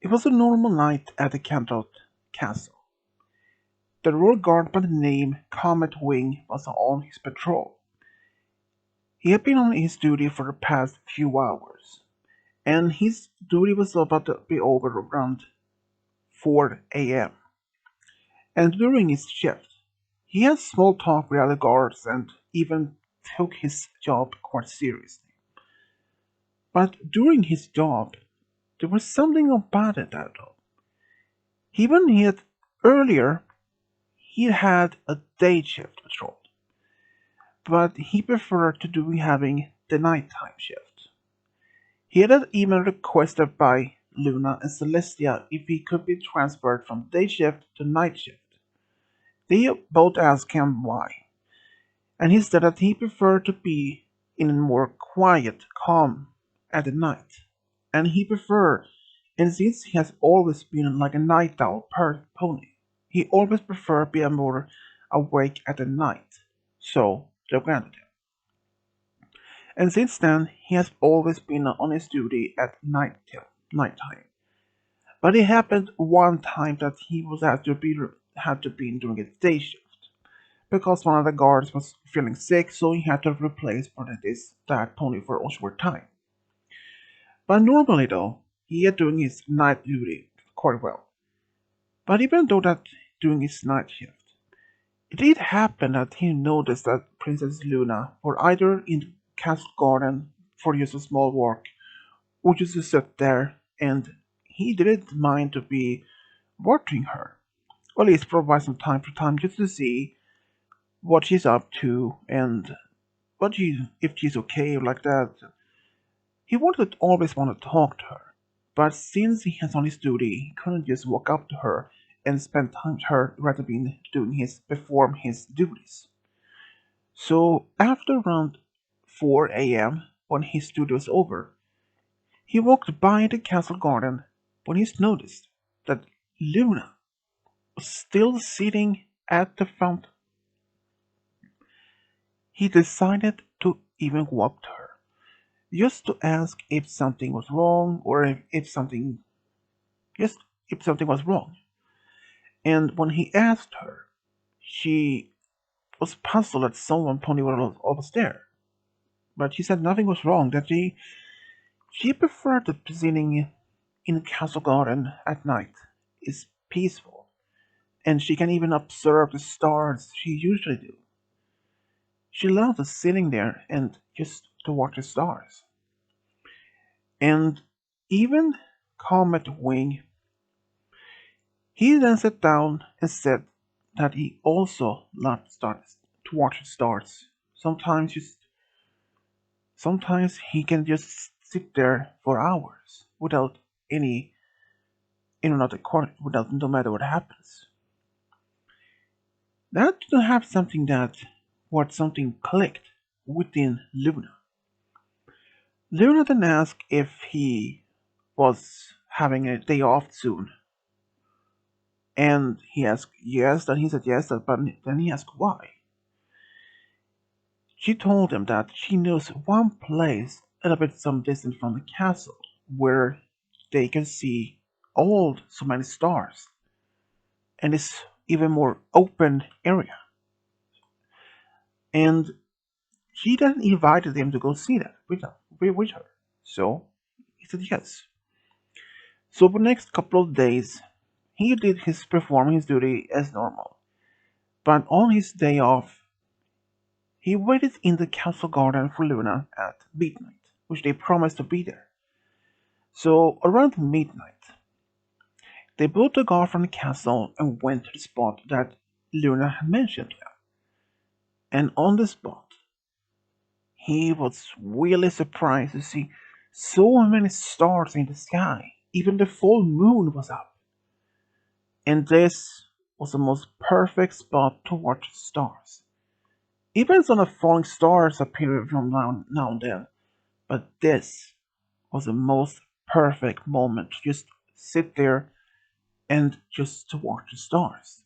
It was a normal night at the Canterlot Castle. The royal guard by the name Comet Wing was on his patrol. He had been on his duty for the past few hours, and his duty was about to be over around 4 a.m. And during his shift, he had small talk with other guards and even took his job quite seriously. But during his job, there was something about it though. Even he had earlier he had a day shift patrol, but he preferred to do having the nighttime shift. He had even requested by Luna and Celestia if he could be transferred from day shift to night shift. They both asked him why, and he said that he preferred to be in a more quiet, calm at the night. And he preferred, and since he has always been like a night owl per pony, he always preferred being more awake at the night. So they granted him. And since then, he has always been on his duty at nighttime. But it happened one time that he was had to be doing a day shift because one of the guards was feeling sick, so he had to replace that pony for a short time. But normally, though, he is doing his night duty quite well. But even though that doing his night shift, it did happen that he noticed that Princess Luna were either in the castle garden for just a small walk, or just to sit there, and he didn't mind to be watching her, or at least provide some time for time just to see what she's up to and if she's okay like that. He wanted always want to talk to her, but since he has on his duty, he couldn't just walk up to her and spend time with her rather than perform his duties. So after around 4 a.m., when his duty was over, he walked by the castle garden when he noticed that Luna was still sitting at the fountain. He decided to even walk to her, just to ask if something was wrong or if something just if something was wrong. And when he asked her, she was puzzled that someone pony was there. But she said nothing was wrong, that she preferred that sitting in the castle garden at night is peaceful, and she can even observe the stars she usually do. She loves sitting there and just to watch the stars. And even Comet Wing, he then sat down and said that he also loved stars to watch the stars. Sometimes he can just sit there for hours without any not without no matter what happens. That didn't have something that what something clicked within Luna. Luna then asked if he was having a day off soon. And he asked yes, then he said yes, but then he asked why. She told him that she knows one place a little bit some distance from the castle where they can see all so many stars and it's even more open area. And she then invited him to go see that with her. So he said yes. So for the next couple of days, he did his performing his duty as normal. But on his day off, he waited in the castle garden for Luna at midnight, which they promised to be there. So around midnight, they both took off from the castle and went to the spot that Luna had mentioned to them. And on the spot, he was really surprised to see so many stars in the sky. Even the full moon was up. And this was the most perfect spot to watch the stars. Even some of the falling stars appear from now and then, but this was the most perfect moment to just sit there and just to watch the stars.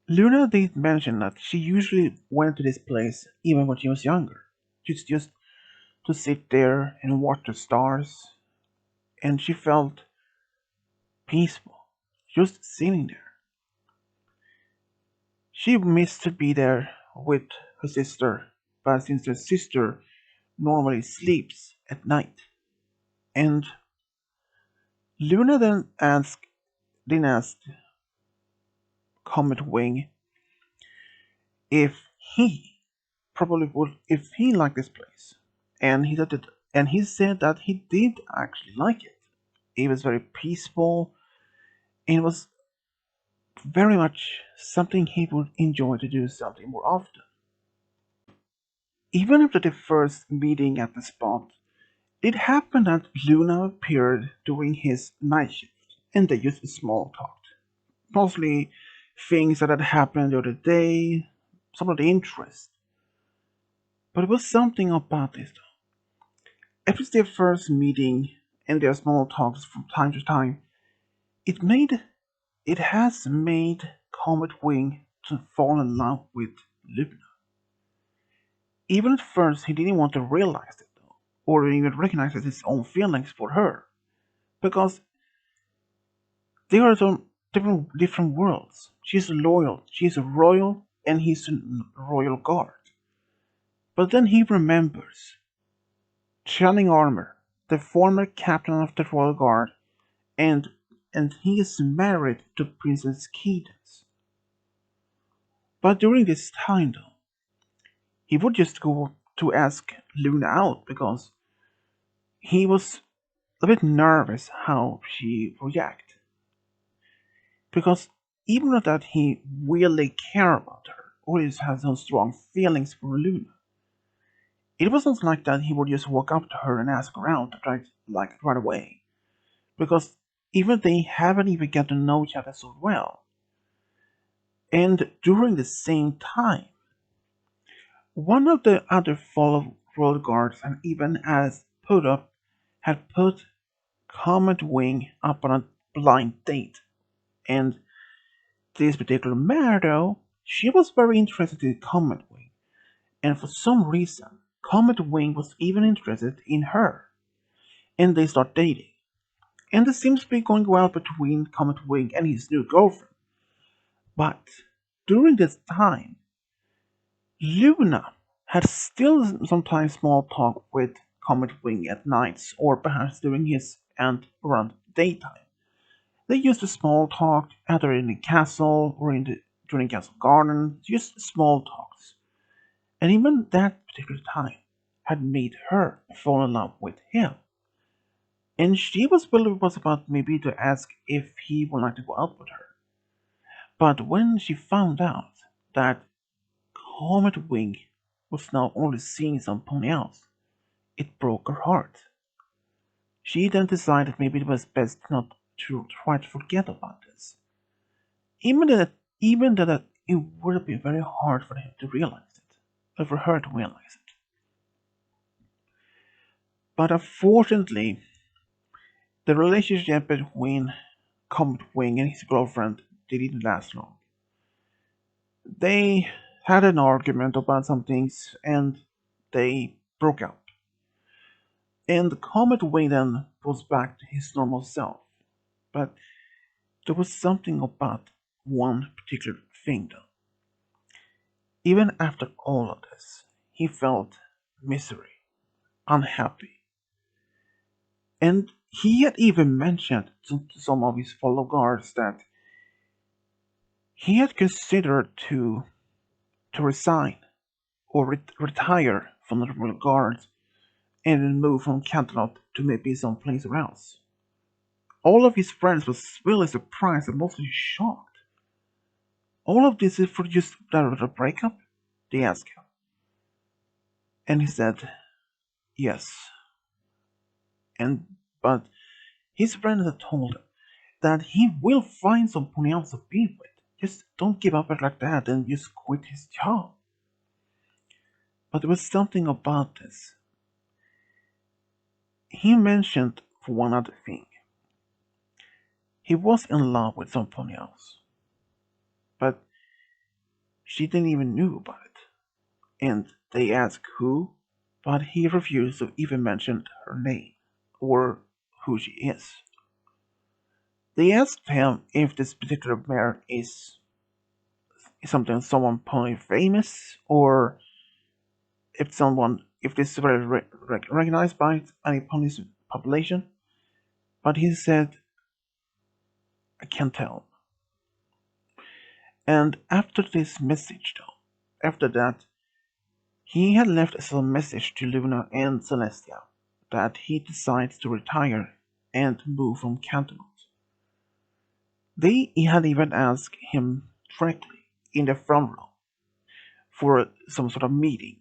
Luna did mention that she usually went to this place even when she was younger, just to sit there and watch the stars. and she felt peaceful just sitting there. She missed to be there with her sister, but since her sister normally sleeps at night, and Luna then asked Comet Wing if he probably would if he liked this place, and he said that he did actually like it. It was very peaceful, and it was very much something he would enjoy to do something more often. Even after the first meeting at the spot, it happened that Luna appeared during his night shift, and they just small talked. Mostly things that had happened the other day, some of the interest. But it was something about this though. After their first meeting and their small talks from time to time, it made it has made Comet Wing to fall in love with Luna. Even at first he didn't want to realize it though, or even recognize his own feelings for her. Because they are some different worlds. She's loyal, she's a royal, and he's a royal guard. But then he remembers Shining Armor, the former captain of the Royal Guard, and and he is married to Princess Cadence. But during this time though, he would just go to ask Luna out because he was a bit nervous how she react. Because even though that he really care about her, or he has no strong feelings for Luna, it wasn't like that he would just walk up to her and ask her out right like right away. Because even they haven't even got to know each other so well. And during the same time, one of the other fellow royal guards and even as put up had put Comet Wing up on a blind date. And this particular mare though, she was very interested in Comet Wing. And for some reason, Comet Wing was even interested in her. And they start dating. And this seems to be going well between Comet Wing and his new girlfriend. But during this time, Luna had still sometimes small talk with Comet Wing at nights or perhaps during his and around daytime. They used to small talk either in the castle or during castle garden, just small talks. And even that particular time had made her fall in love with him. And she was about maybe to ask if he would like to go out with her. But when she found out that Comet Wing was now only seeing something else, it broke her heart. She then decided maybe it was best not to try to forget about this. Even that it would have been very hard for him to realize it, or for her to realize it. But unfortunately, the relationship between Comet Wing and his girlfriend didn't last long. They had an argument about some things and they broke up. And Comet Wing then was back to his normal self. But there was something about one particular thing though. Even after all of this, he felt misery, unhappy. And he had even mentioned to some of his fellow guards that he had considered to resign or retire from the Royal Guards and then move from Canterlot to maybe someplace else. All of his friends was really surprised and mostly shocked. All of this is for just a breakup? They asked him. And he said, yes. And but his friends had told him that he will find someone else to be with. Just don't give up like that and just quit his job. But there was something about this. He mentioned for one other thing. He was in love with someone else. But she didn't even knew about it. And they asked who, but he refused to even mention her name or who she is. They asked him if this particular mare is someone pony famous, or if this is very recognized by any pony's population. But he said, I can't tell. And after this message, though, after that, he had left as a message to Luna and Celestia that he decides to retire and move from Canterlot. They had even asked him directly in the front row for some sort of meeting.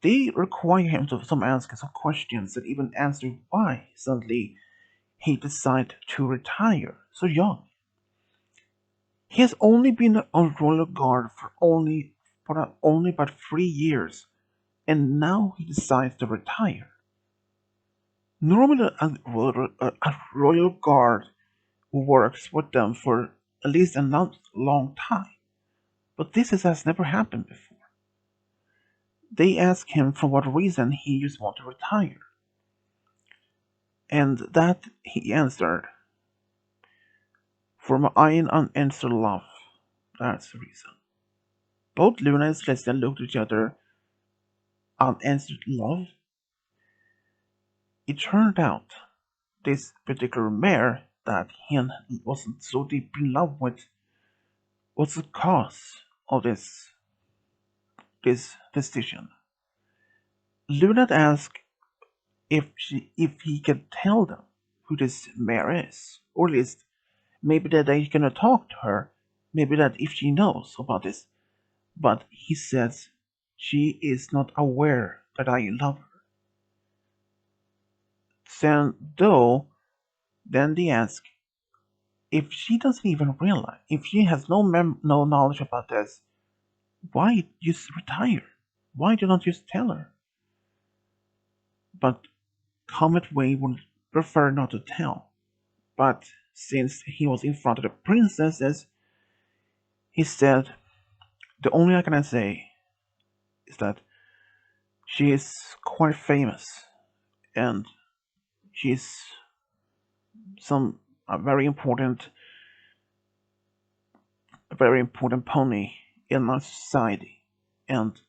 They require him to answer some questions and even answer why suddenly he decided to retire so young. He has only been on royal guard for only about 3 years, and now he decides to retire. Normally, a royal guard works with them for at least a long time, but has never happened before. They ask him for what reason he just want to retire, and that he answered, "For my unanswered love." That's the reason. Both Luna and Celestia looked at each other. Unanswered love? It turned out this particular mare that he wasn't so deep in love with was the cause of this decision. Luna asked if he could tell them who this mare is, or at least maybe that they can talk to her, maybe that if she knows about this. But he says she is not aware that I love her. Then they ask if she doesn't even realize, if she has no knowledge about this, why just retire? Why do not just tell her? But Comet Wing would prefer not to tell. But since he was in front of the princesses, he said, the only I can say is that she is quite famous, and she's some a very important pony in my society, and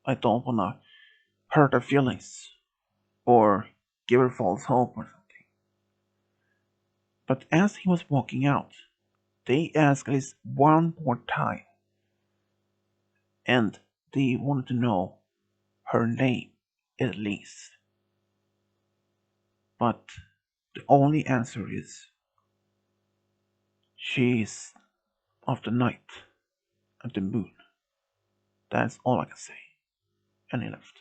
I don't wanna hurt her feelings or give her false hope or something. But as he was walking out, they asked at least one more time, and they wanted to know her name at least. But the only answer is she is of the night and the moon. That's all I can say. And he left.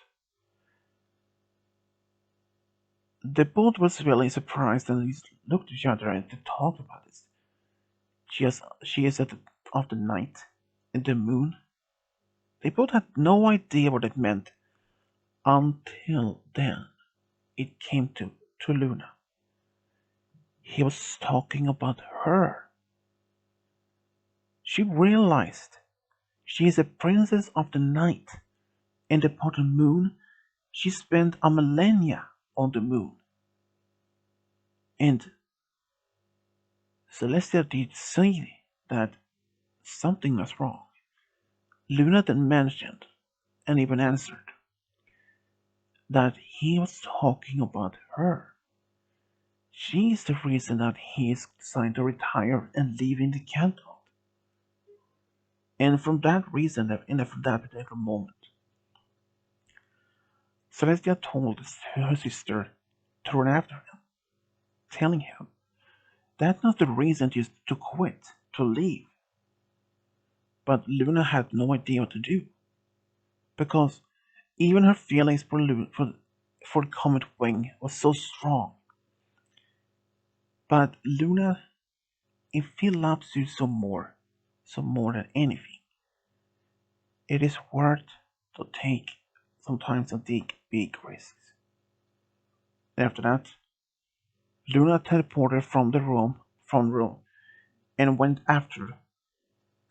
They both were really surprised and looked at each other and they talked about this. She is at the, of the night and the moon. They both had no idea what it meant until then it came to Luna. He was talking about her. She realized she is a princess of the night, and upon the moon she spent a millennia on the moon. And Celestia did say that something was wrong. Luna then mentioned, and even answered, that he was talking about her. She is the reason that he is deciding to retire and leave in the canton. And from that reason, and from that particular moment, Celestia told her sister to run after him, telling him that's not the reason to quit, to leave. But Luna had no idea what to do, because even her feelings for Comet Wing was so strong. But Luna, if he loves you so more than anything, it is worth to take sometimes a big risks. After that, Luna teleported from room, and went after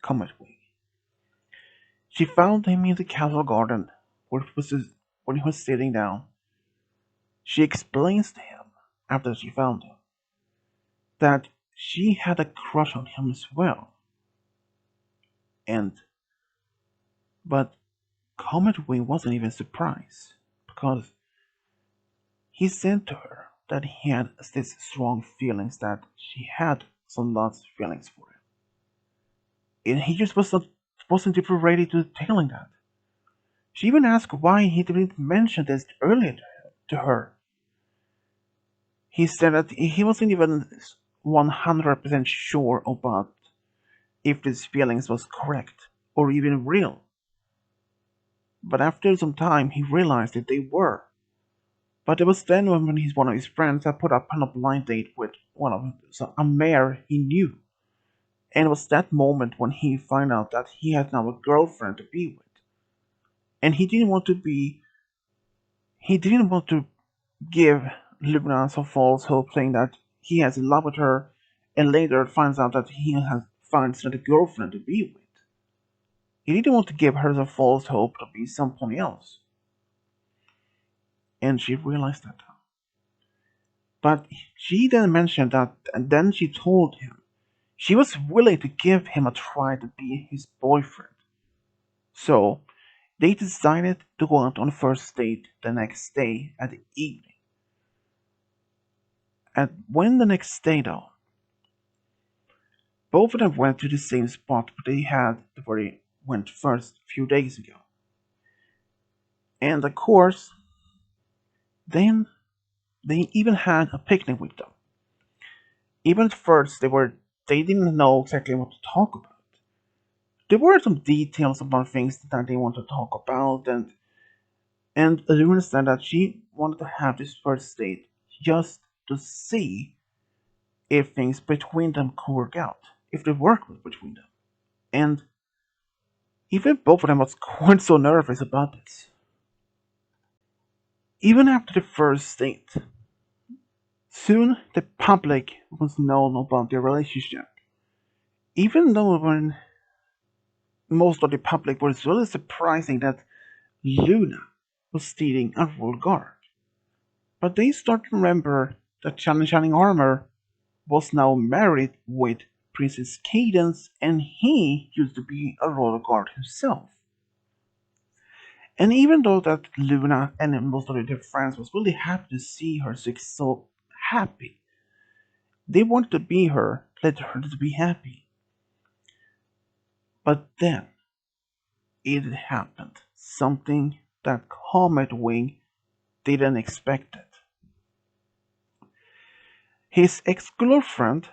Comet Wing. She found him in the castle garden, when he was sitting down. She explains to him after she found him that she had a crush on him as well. And but Comet Wing wasn't even surprised because he said to her that he had these strong feelings that she had some lots of feelings for him. And he just wasn't even ready to telling that. She even asked why he didn't mention this earlier to her. He said that he wasn't even 100% sure about if these feelings was correct or even real. But after some time, he realized that they were. But it was then when one of his friends had put up on a blind date with one of a mare he knew, and it was that moment when he found out that he had now a girlfriend to be with, and he didn't want to give Luna some false hope, saying that he has in love with her, and later finds out that he has finds another girlfriend to be with. He didn't want to give her the false hope to be somebody else, and she realized that. But she then mentioned that, and then she told him she was willing to give him a try to be his boyfriend. So they decided to go out on a first date the next day at the evening. And when the next day though, both of them went to the same spot where they went first a few days ago. And of course, then they even had a picnic with them. Even at first they didn't know exactly what to talk about. There were some details about things that they wanted to talk about, and Luna said that she wanted to have this first date just to see if things between them could work out, if they worked between them. And even both of them was quite so nervous about this. Even after the first date, soon the public was known about their relationship. Even though when most of the public was really surprising that Luna was stealing a royal guard. But they start to remember that Shining Armor was now married with Princess Cadence, and he used to be a royal guard himself. And even though that Luna and most of their friends was really happy to see her so happy, they wanted to be her, let her to be happy. But then it happened. Something that Comet Wing didn't expect it. His ex-girlfriend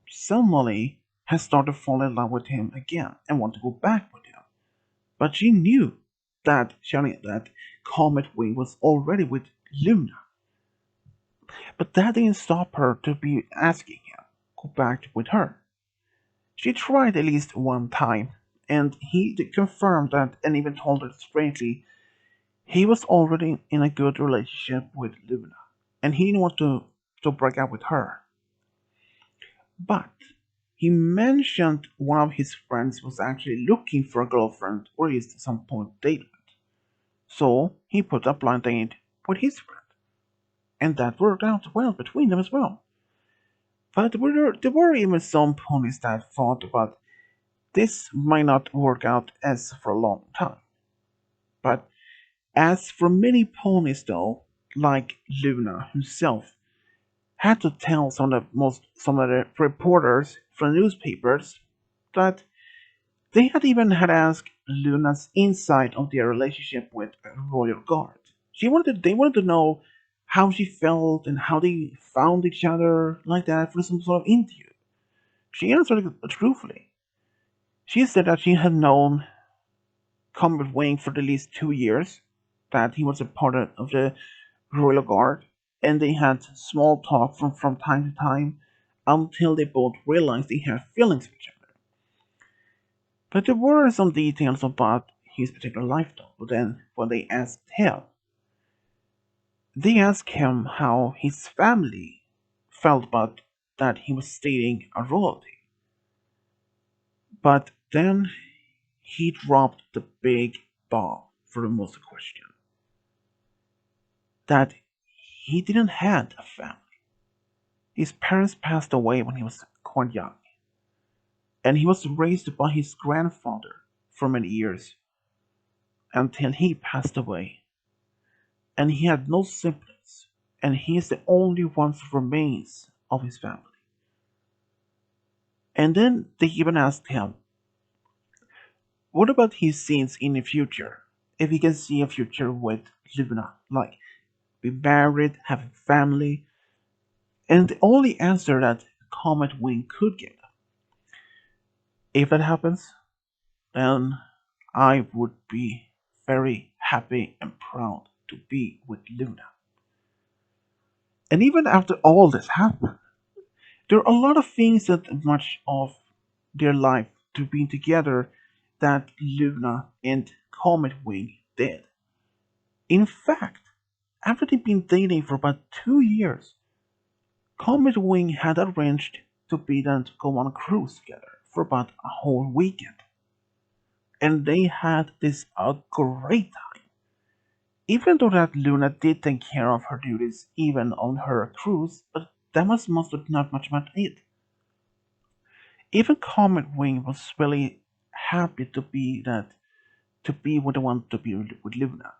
suddenly had started falling in love with him again and wanted to go back with him. But she knew that Comet Wing was already with Luna. But that didn't stop her to be asking him to go back with her. She tried at least one time, and he confirmed that and even told her straightly he was already in a good relationship with Luna, and he didn't want to break up with her. But he mentioned one of his friends was actually looking for a girlfriend or at least some point date with. So he put up blind date with his friend. And that worked out well between them as well. But there were even some ponies that thought about this might not work out as for a long time. But as for many ponies though, like Luna himself, had to tell some of the reporters from newspapers that they had even had asked Luna's insight of their relationship with Royal Guard. They wanted to know how she felt and how they found each other like that for some sort of interview. She answered it truthfully. She said that she had known Comet Wing for at least 2 years, that he was a part of the Royal Guard, and they had small talk from time to time until they both realized they had feelings for each other. But there were some details about his particular life though. But then when they asked him how his family felt about that he was stating a royalty. But then he dropped the big bomb for the most question that he didn't have a family. His parents passed away when he was quite young, and he was raised by his grandfather for many years until he passed away. And he had no siblings, and he is the only one who remains of his family. And then they even asked him, what about his scenes in the future? If he can see a future with Luna, like be married, have a family. And the only answer that Comet Wing could give, if that happens, then I would be very happy and proud to be with Luna. And even after all this happened, there are a lot of things that much of their life to being together that Luna and Comet Wing did. In fact, after they'd been dating for about 2 years, Comet Wing had arranged to be them to go on a cruise together for about a whole weekend. And they had this a great time. Even though that Luna did take care of her duties even on her cruise, but that was mostly not much about it. Even Comet Wing was really happy to be with the one to be with Luna.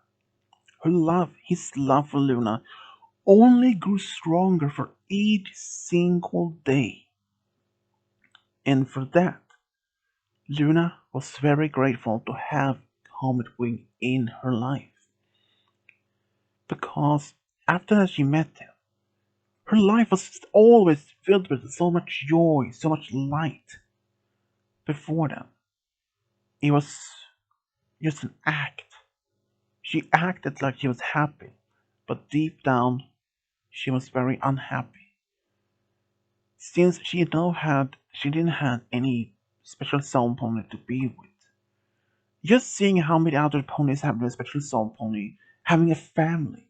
His love for Luna, only grew stronger for each single day. And for that, Luna was very grateful to have Comet Wing in her life. Because after she met him, her life was always filled with so much joy, so much light. Before them, it was just an act. She acted like she was happy, but deep down, she was very unhappy. Since she didn't have any special sound pony to be with. Just seeing how many other ponies have a special sound pony, having a family,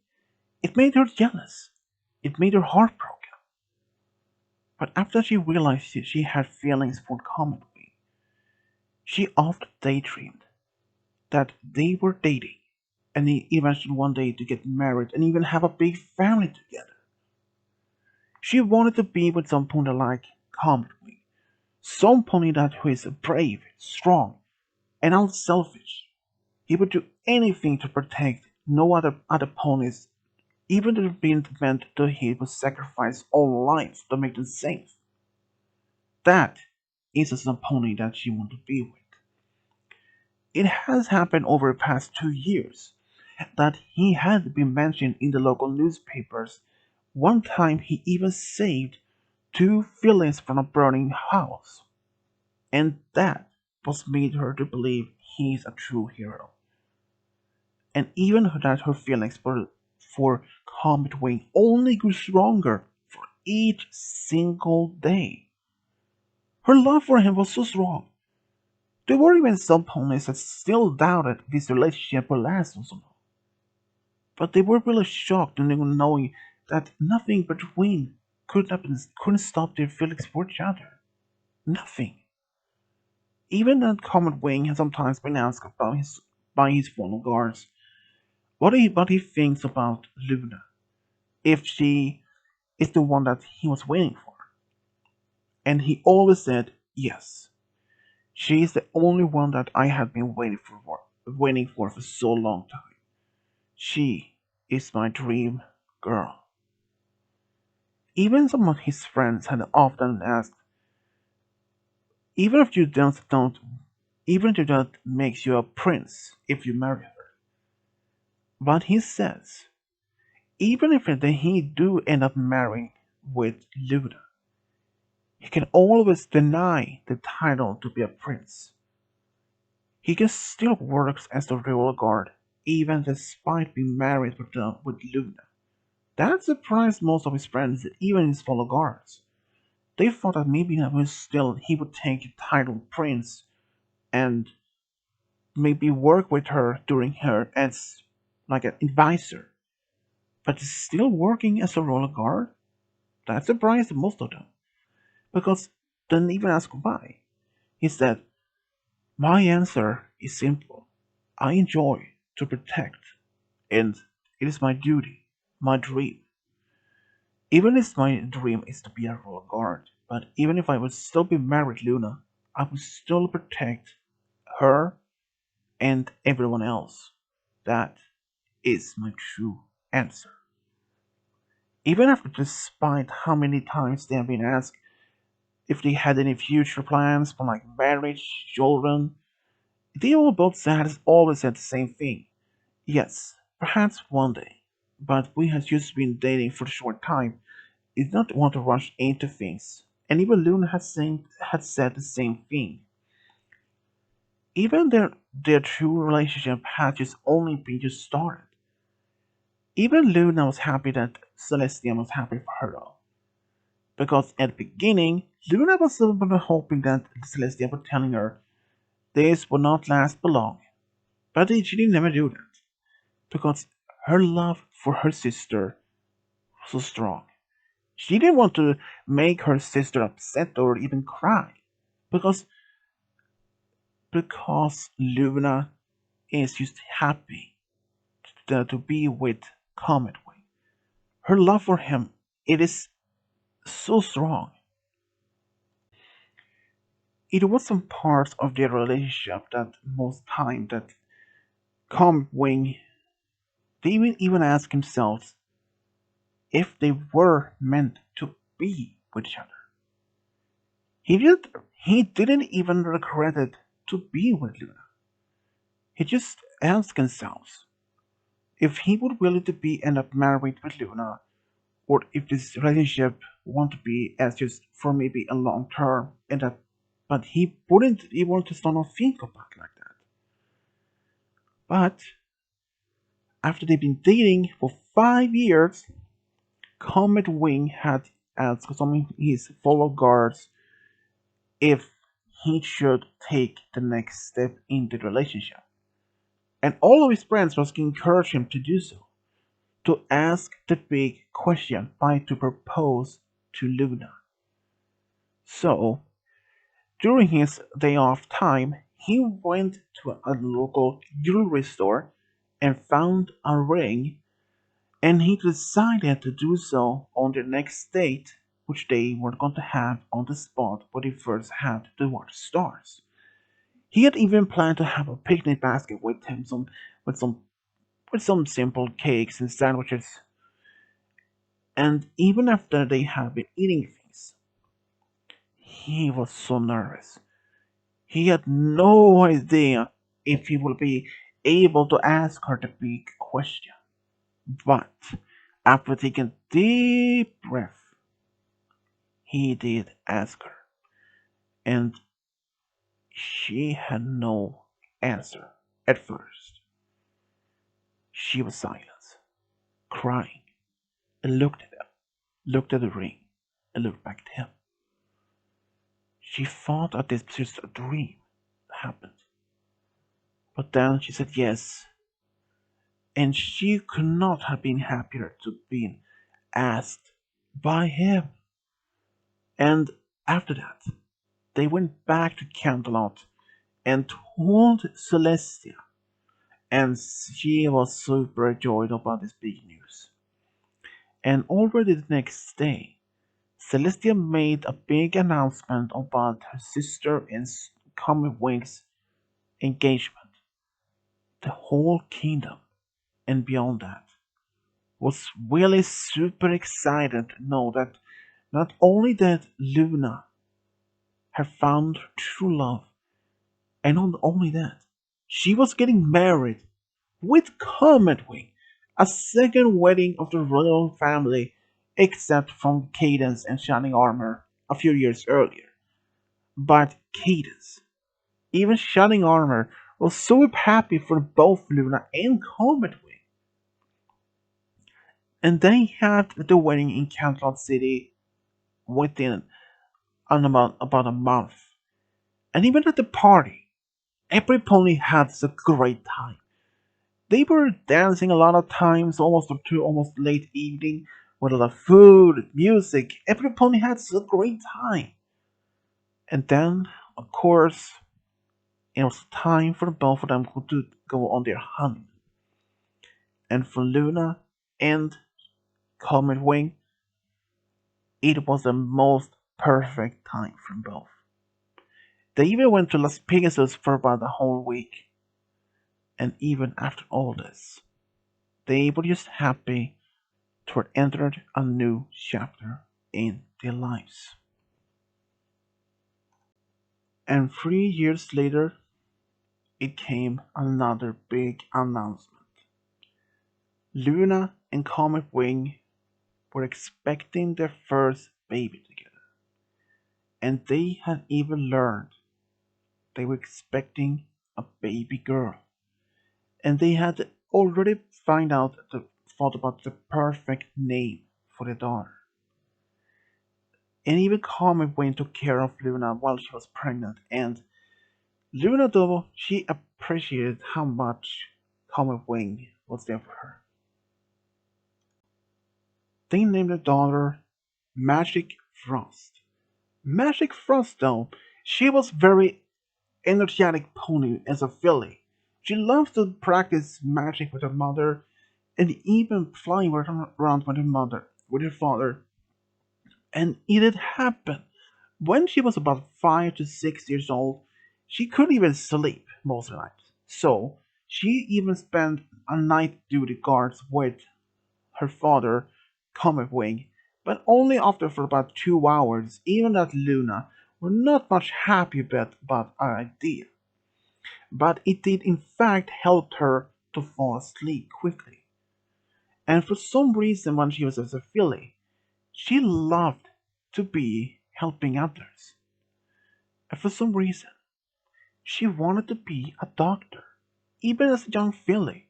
it made her jealous. It made her heartbroken. But after she realized she had feelings for Comet Wing, she often daydreamed that they were dating and they eventually one day to get married and even have a big family together. She wanted to be with some pony like Comet Wing, some pony that who is brave, strong, and unselfish. He would do anything to protect no other ponies, even if it being meant that he would sacrifice all lives to make them safe. That is the pony that she wanted to be with. It has happened over the past 2 years that he had been mentioned in the local newspapers. One time he even saved two villains from a burning house, and that was made her to believe he is a true hero. And even that her feelings for Comet Wing only grew stronger for each single day. Her love for him was so strong. There were even some ponies that still doubted this relationship would last so long. But they were really shocked in knowing that nothing between couldn't stop their feelings for each other. Nothing. Even that Comet Wing has sometimes been asked about by his fellow guards what he thinks about Luna, if she is the one that he was waiting for. And he always said, yes, she is the only one that I have been waiting for so long time. She is my dream girl. Even some of his friends had often asked, even if you don't even if that makes you a prince if you marry her. But he says, even if he do end up marrying with Luna, he can always deny the title to be a prince. He can still work as a royal guard, even despite being married with Luna. That surprised most of his friends, even his fellow guards. They thought that maybe he would take the title prince and maybe work with her during her as like an advisor. But he's still working as a royal guard? That surprised most of them. Because they didn't even ask why. He said, my answer is simple. I enjoy to protect, and it is my duty, my dream. Even if my dream is to be a royal guard, but even if I would still be married Luna, I would still protect her and everyone else. That is my true answer. Even after, despite how many times they have been asked if they had any future plans for like marriage, children, they all both said has always said the same thing. Yes, perhaps one day. But we have just been dating for a short time. It's not want to rush into things. And even Luna had said the same thing. Even their true relationship had just only been just started. Even Luna was happy that Celestia was happy for her though. Because at the beginning, Luna was hoping that Celestia was telling her this would not last for long. But she did never do that. Because her love for her sister was so strong. She didn't want to make her sister upset or even cry. Because Luna is just happy to be with Comet Wing. Her love for him, it is so strong. It was some parts of their relationship that most time that Comet Wing they even ask themselves if they were meant to be with each other. He didn't even regret it to be with Luna. He just asked himself if he would willing to be end up married with Luna, or if this relationship want to be as just for maybe a long term and that but he wouldn't even to start to think about like that. But after they've been dating for 5 years, Comet Wing had asked some of his fellow guards if he should take the next step in the relationship. And all of his friends was encourage him to do so, to ask the big question by to propose to Luna. So during his day off time, he went to a local jewelry store and found a ring, and he decided to do so on the next date, which they were going to have on the spot where they first had to watch stars. He had even planned to have a picnic basket with him, with some with some simple cakes and sandwiches. And even after they had been eating things, he was so nervous. He had no idea if he would be able to ask her the big question. But after taking a deep breath, he did ask her, and she had no answer at first. She was silent, crying, and looked at the ring, and looked back at him. She thought that this was just a dream that happened. But then she said yes, and she could not have been happier to be asked by him. And after that, they went back to Canterlot and told Celestia, and she was super overjoyed about this big news. And already the next day, Celestia made a big announcement about her sister and Comet Wing's engagement. The whole kingdom and beyond that was really super excited to know that not only that Luna had found true love, and not only that, she was getting married with Comet Wing, a second wedding of the royal family, except from Cadence and Shining Armor a few years earlier. But Cadence, even Shining Armor, was so happy for both Luna and Comet Wing. And they had the wedding in Canton City within about a month. And even at the party, every pony had a great time. They were dancing a lot of times, almost up to almost late evening, with a lot of food, music. Every pony had a great time. And then, of course, it was time for both of them to go on their honeymoon. And for Luna and Comet Wing, It was the most perfect time for both. They even went to Las Pegasus for about a whole week, and even after all this, they were just happy to have entered a new chapter in their lives. And 3 years later, it came another big announcement. Luna and Comet Wing were expecting their first baby together, and they had even learned they were expecting a baby girl, and they had already thought about the perfect name for their daughter. And even Comet Wing took care of Luna while she was pregnant, and Luna, though, she appreciated how much Comet Wing was there for her. They named their daughter Magic Frost. Magic Frost, though, she was very energetic pony as a filly. She loved to practice magic with her mother and even flying around with her father. And it had happened. When she was about 5 to 6 years old, she couldn't even sleep most of the night. So she even spent a night duty guards with her father, Comet Wing, but only after for about 2 hours. Even that Luna were not much happy about our idea, but it did in fact help her to fall asleep quickly. And for some reason, when she was as a filly, she loved to be helping others. And for some reason, she wanted to be a doctor, even as a young filly.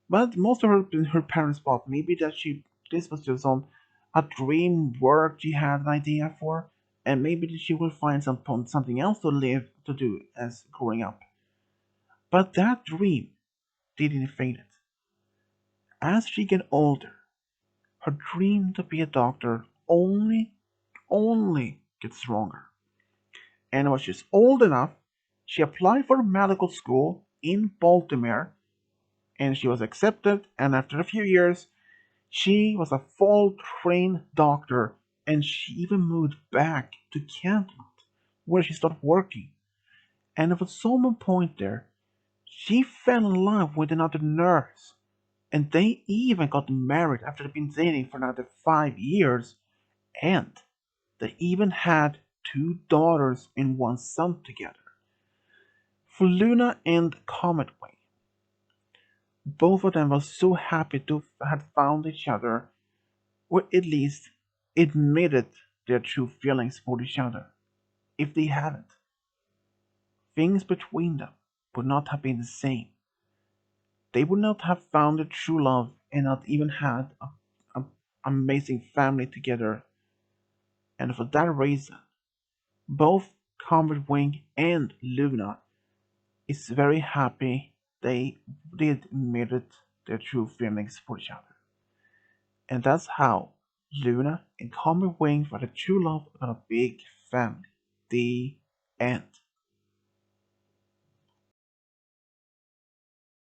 But most of her parents thought maybe that this was just a dream work she had an idea for, and maybe that she will find something else to do as growing up. But that dream didn't fade. As she get older, her dream to be a doctor only gets stronger. And when she's old enough, she applied for medical school in Baltimore, and she was accepted. And after a few years, she was a full trained doctor, and she even moved back to Cantonment, where she started working. And at some point there, she fell in love with another nurse, and they even got married after they'd been dating for another 5 years, and they even had two daughters and one son together. For Luna and Comet Wing, both of them were so happy to have found each other, or at least admitted their true feelings for each other. If they hadn't, things between them would not have been the same. They would not have found their true love and not even had a amazing family together. And for that reason, both Comet Wing and Luna is very happy they did admit their true feelings for each other. And that's how Luna and Comet Wing were the true love of a big family. The end.